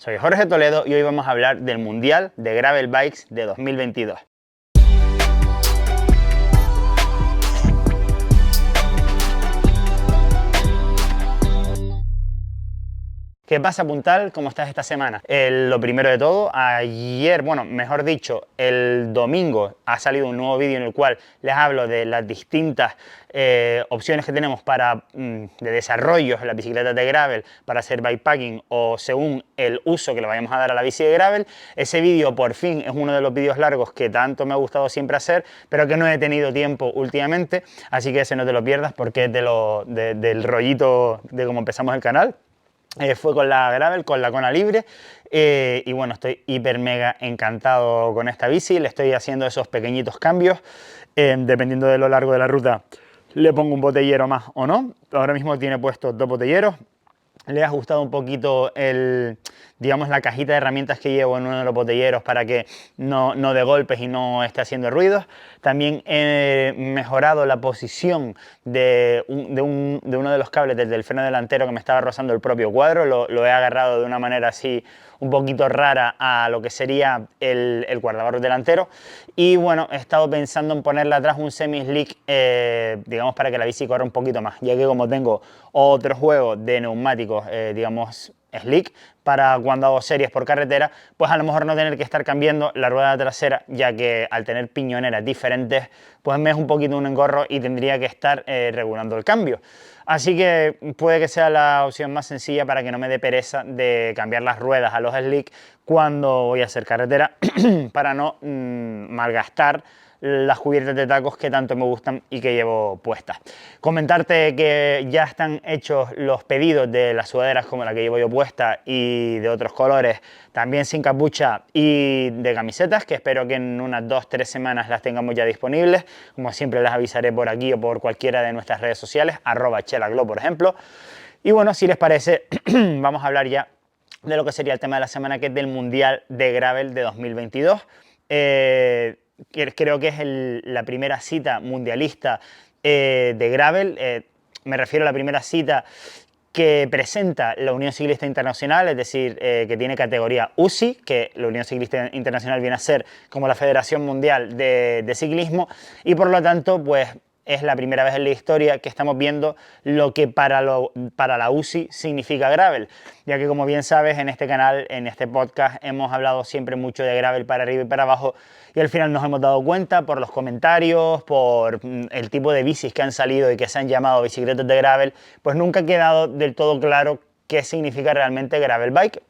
Soy Jorge Toledo y hoy vamos a hablar del Mundial de Gravel Bikes de 2022. ¿Qué pasa, Puntal? ¿Cómo estás esta semana? Lo primero de todo, ayer, bueno, mejor dicho, el domingo ha salido un nuevo vídeo en el cual les hablo de las distintas opciones que tenemos de desarrollo en las bicicletas de gravel para hacer bikepacking o según el uso que le vayamos a dar a la bici de gravel. Ese vídeo, por fin, es uno de los vídeos largos que tanto me ha gustado siempre hacer, pero que no he tenido tiempo últimamente, así que ese no te lo pierdas porque es del rollito de cómo empezamos el canal. Fue con la gravel, con la Kona libre, y bueno, estoy hiper mega encantado con esta bici. Le estoy haciendo esos pequeñitos cambios, dependiendo de lo largo de la ruta le pongo un botellero más o no. Ahora mismo tiene puestos 2 botelleros. Le he ajustado un poquito digamos, la cajita de herramientas que llevo en uno de los botelleros para que no dé golpes y no esté haciendo ruidos. También he mejorado la posición de uno de los cables desde el freno delantero que me estaba rozando el propio cuadro. Lo he agarrado de una manera así un poquito rara a lo que sería el guardabarros delantero. Y bueno, he estado pensando en ponerle atrás un semi-slick, digamos, para que la bici corra un poquito más, ya que como tengo otro juego de neumáticos, digamos, slick, para cuando hago series por carretera, pues a lo mejor no tener que estar cambiando la rueda trasera, ya que al tener piñoneras diferentes, pues me es un poquito un engorro y tendría que estar regulando el cambio. Así que puede que sea la opción más sencilla para que no me dé pereza de cambiar las ruedas a los slick cuando voy a hacer carretera, para no malgastar las cubiertas de tacos que tanto me gustan y que llevo puestas. Comentarte que ya están hechos los pedidos de las sudaderas como la que llevo yo puesta y de otros colores, también sin capucha, y de camisetas, que espero que en unas 2-3 semanas las tengamos ya disponibles. Como siempre les avisaré por aquí o por cualquiera de nuestras redes sociales, @chelaglo por ejemplo. Y bueno, si les parece, vamos a hablar ya de lo que sería el tema de la semana, que es del Mundial de Gravel de 2022. Creo que es la primera cita mundialista de gravel. Me refiero a la primera cita que presenta la Unión Ciclista Internacional, es decir, que tiene categoría UCI, que la Unión Ciclista Internacional viene a ser como la Federación Mundial de Ciclismo, y por lo tanto, pues es la primera vez en la historia que estamos viendo lo que para la UCI significa gravel, ya que, como bien sabes, en este canal, en este podcast, hemos hablado siempre mucho de gravel para arriba y para abajo, y al final nos hemos dado cuenta por los comentarios, por el tipo de bicis que han salido y que se han llamado bicicletas de gravel, pues nunca ha quedado del todo claro qué significa realmente gravel bike.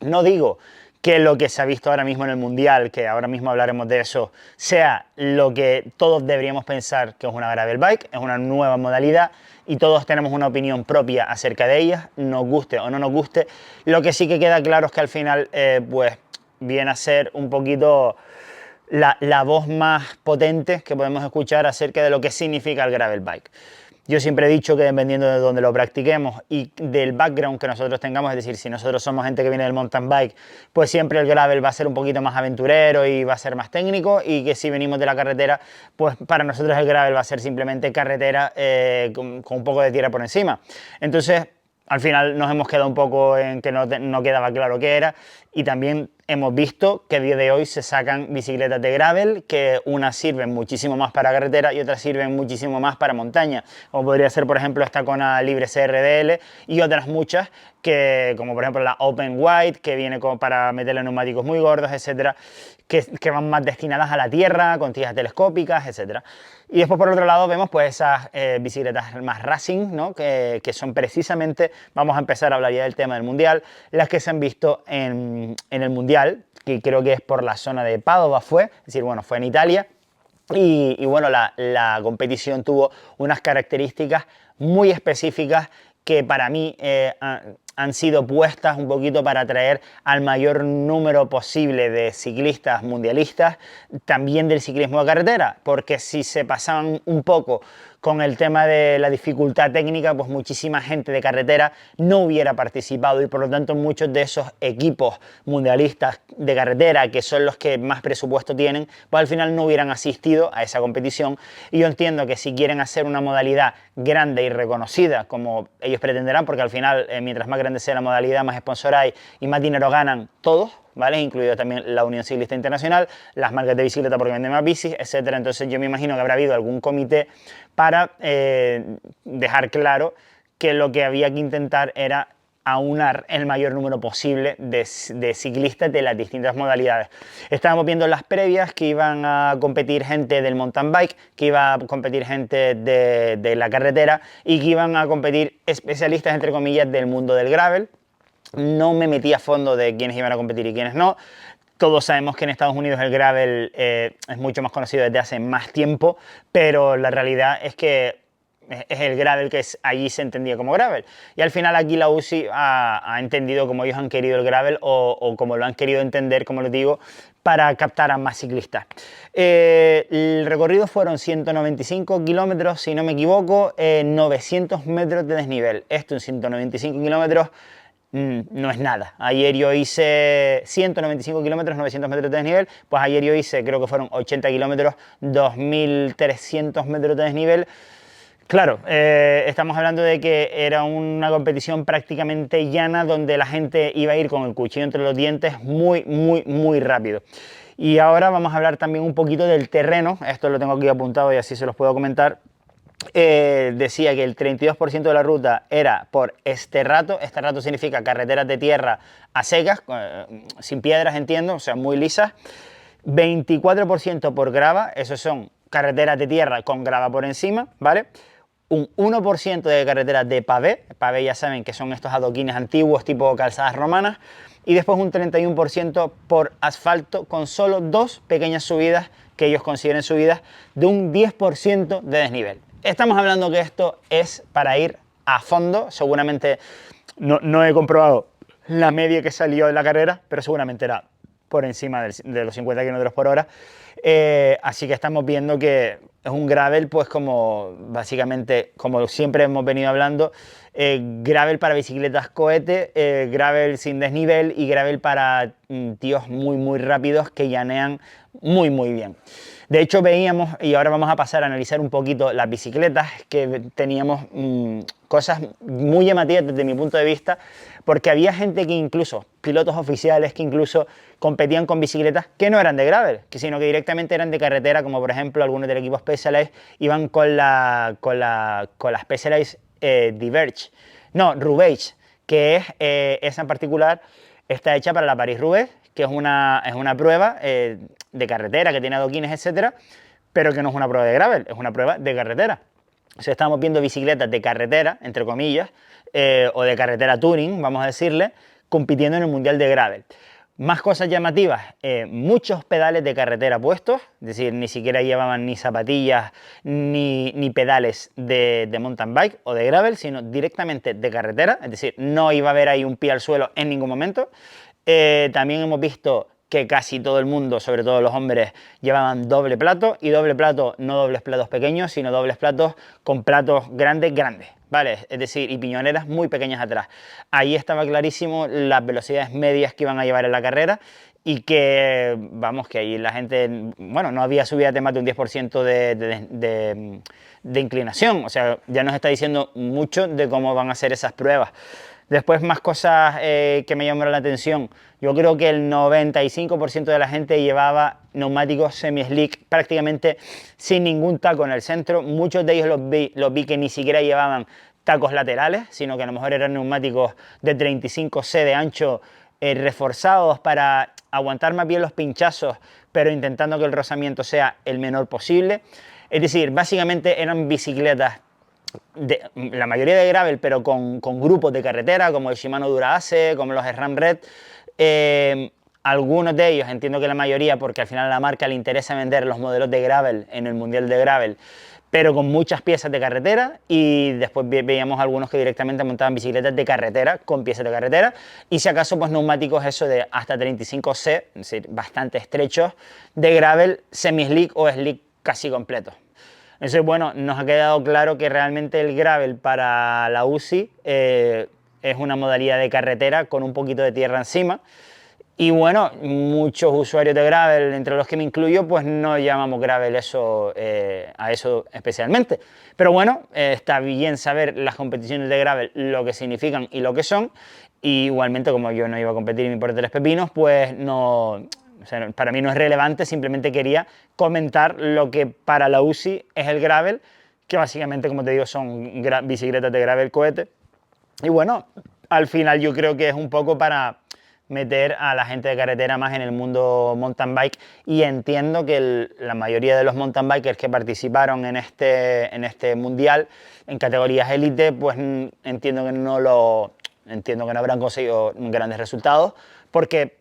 No digo que lo que se ha visto ahora mismo en el Mundial, que ahora mismo hablaremos de eso, sea lo que todos deberíamos pensar que es una gravel bike. Es una nueva modalidad y todos tenemos una opinión propia acerca de ella, nos guste o no nos guste. Lo que sí que queda claro es que al final pues viene a ser un poquito la voz más potente que podemos escuchar acerca de lo que significa el gravel bike. Yo siempre he dicho que dependiendo de donde lo practiquemos y del background que nosotros tengamos, es decir, si nosotros somos gente que viene del mountain bike, pues siempre el gravel va a ser un poquito más aventurero y va a ser más técnico, y que si venimos de la carretera, pues para nosotros el gravel va a ser simplemente carretera con un poco de tierra por encima. Entonces, al final nos hemos quedado un poco en que no quedaba claro qué era, y también hemos visto que a día de hoy se sacan bicicletas de gravel que unas sirven muchísimo más para carretera y otras sirven muchísimo más para montaña, como podría ser, por ejemplo, esta Kona libre CRDL, y otras muchas como por ejemplo la Open White, que viene para meterle neumáticos muy gordos, etcétera, que van más destinadas a la tierra, con tiras telescópicas, etcétera. Y después, por otro lado, vemos pues esas bicicletas más racing, ¿no? que son precisamente, vamos a empezar a hablar ya del tema del Mundial, las que se han visto en el Mundial, que creo que es por la zona de Padova es decir, bueno, fue en Italia. Y bueno, la competición tuvo unas características muy específicas que para mí han sido puestas un poquito para atraer al mayor número posible de ciclistas mundialistas, también del ciclismo de carretera, porque si se pasaban un poco con el tema de la dificultad técnica, pues muchísima gente de carretera no hubiera participado, y por lo tanto muchos de esos equipos mundialistas de carretera, que son los que más presupuesto tienen, pues al final no hubieran asistido a esa competición. Y yo entiendo que si quieren hacer una modalidad grande y reconocida, como ellos pretenderán, porque al final mientras más grande sea la modalidad, más sponsor hay y más dinero ganan todos, ¿vale? Incluido también la Unión Ciclista Internacional, las marcas de bicicleta porque venden más bicis, etcétera. Entonces yo me imagino que habrá habido algún comité para dejar claro que lo que había que intentar era aunar el mayor número posible de ciclistas de las distintas modalidades. Estábamos viendo en las previas que iban a competir gente del mountain bike, que iba a competir gente de la carretera y que iban a competir especialistas, entre comillas, del mundo del gravel. No me metí a fondo de quiénes iban a competir y quiénes no. Todos sabemos que en Estados Unidos el gravel es mucho más conocido desde hace más tiempo, pero la realidad es que es el gravel que allí se entendía como gravel. Y al final aquí la UCI ha entendido como ellos han querido el gravel o como lo han querido entender, como les digo, para captar a más ciclistas. El recorrido fueron 195 kilómetros, si no me equivoco, 900 metros de desnivel. Esto en 195 kilómetros no es nada. Ayer yo hice 195 kilómetros, 900 metros de desnivel, pues ayer yo hice, creo que fueron 80 kilómetros, 2.300 metros de desnivel. Claro, estamos hablando de que era una competición prácticamente llana donde la gente iba a ir con el cuchillo entre los dientes muy rápido. Y ahora vamos a hablar también un poquito del terreno, esto lo tengo aquí apuntado y así se los puedo comentar. Decía que el 32% de la ruta era por esterrato. Esterrato significa carreteras de tierra a secas, sin piedras, entiendo, o sea, muy lisas. 24% por grava, esos son carreteras de tierra con grava por encima, ¿vale? Un 1% de carreteras de pavé, pavé ya saben que son estos adoquines antiguos tipo calzadas romanas, y después un 31% por asfalto con solo 2 pequeñas subidas que ellos consideren subidas de un 10% de desnivel. Estamos hablando que esto es para ir a fondo, seguramente no he comprobado la media que salió de la carrera, pero seguramente era por encima de los 50 km por hora. Así que estamos viendo que es un gravel, pues como básicamente, como siempre hemos venido hablando, gravel para bicicletas cohete, gravel sin desnivel y gravel para tíos muy rápidos que llanean muy bien. De hecho veíamos, y ahora vamos a pasar a analizar un poquito las bicicletas, que teníamos cosas muy llamativas desde mi punto de vista, porque había gente que incluso, pilotos oficiales que incluso competían con bicicletas que no eran de gravel, sino que directamente eran de carretera, como por ejemplo algunos del equipo Specialized iban con la Specialized Diverge, no, Roubaix, que es esa en particular, está hecha para la París-Roubaix, que es una prueba de carretera, que tiene adoquines, etcétera, pero que no es una prueba de gravel, es una prueba de carretera. O sea, estamos viendo bicicletas de carretera, entre comillas, o de carretera touring, vamos a decirle, compitiendo en el Mundial de Gravel. Más cosas llamativas, muchos pedales de carretera puestos, es decir, ni siquiera llevaban ni zapatillas ni pedales de mountain bike o de gravel, sino directamente de carretera, es decir, no iba a haber ahí un pie al suelo en ningún momento. También hemos visto que casi todo el mundo, sobre todo los hombres, llevaban doble plato, y doble plato no dobles platos pequeños, sino dobles platos con platos grandes, ¿vale? Es decir, y piñoneras muy pequeñas atrás. Ahí estaba clarísimo las velocidades medias que iban a llevar en la carrera y que, vamos, que ahí la gente, bueno, no había subida de más de un 10% de inclinación, o sea, ya nos está diciendo mucho de cómo van a ser esas pruebas. Después, más cosas que me llamaron la atención. Yo creo que el 95% de la gente llevaba neumáticos semi-slick prácticamente sin ningún taco en el centro. Muchos de ellos los vi que ni siquiera llevaban tacos laterales, sino que a lo mejor eran neumáticos de 35C de ancho, reforzados para aguantar más bien los pinchazos, pero intentando que el rozamiento sea el menor posible. Es decir, básicamente eran bicicletas la mayoría de gravel, pero con grupos de carretera, como el Shimano Dura-Ace, como los SRAM Red. Algunos de ellos, entiendo que la mayoría, porque al final a la marca le interesa vender los modelos de gravel en el Mundial de Gravel, pero con muchas piezas de carretera, y después veíamos algunos que directamente montaban bicicletas de carretera con piezas de carretera, y si acaso pues neumáticos eso de hasta 35C, es decir, bastante estrechos, de gravel semi-slick o slick casi completo. Entonces, bueno, nos ha quedado claro que realmente el gravel para la UCI es una modalidad de carretera con un poquito de tierra encima, Y bueno, muchos usuarios de Gravel, entre los que me incluyo, pues no llamamos Gravel eso, a eso especialmente. Pero bueno, está bien saber las competiciones de Gravel, lo que significan y lo que son. Y igualmente, como yo no iba a competir y me importa tres pepinos, pues no, o sea, para mí no es relevante, simplemente quería comentar lo que para la UCI es el Gravel, que básicamente, como te digo, son bicicletas de Gravel cohete. Y bueno, al final yo creo que es un poco para meter a la gente de carretera más en el mundo mountain bike, y entiendo que la mayoría de los mountain bikers que participaron en este mundial en categorías élite, pues entiendo que no habrán conseguido grandes resultados, porque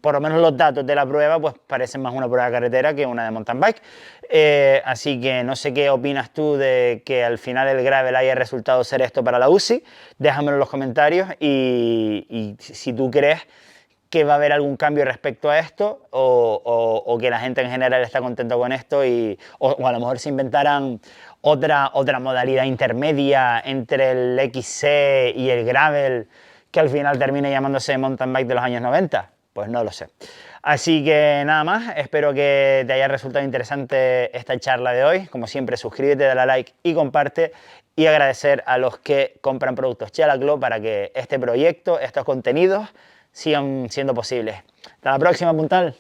por lo menos los datos de la prueba pues parecen más una prueba de carretera que una de mountain bike. Así que no sé qué opinas tú de que al final el gravel haya resultado ser esto para la UCI. Déjamelo en los comentarios, y si tú crees que va a haber algún cambio respecto a esto, o que la gente en general está contenta con esto, o a lo mejor se inventaran otra modalidad intermedia entre el XC y el gravel, que al final termine llamándose mountain bike de los años 90. Pues no lo sé. Así que nada más, espero que te haya resultado interesante esta charla de hoy. Como siempre, suscríbete, dale a like y comparte, y agradecer a los que compran productos Chalaclo para que este proyecto, estos contenidos sigan siendo posibles. Hasta la próxima, puntal.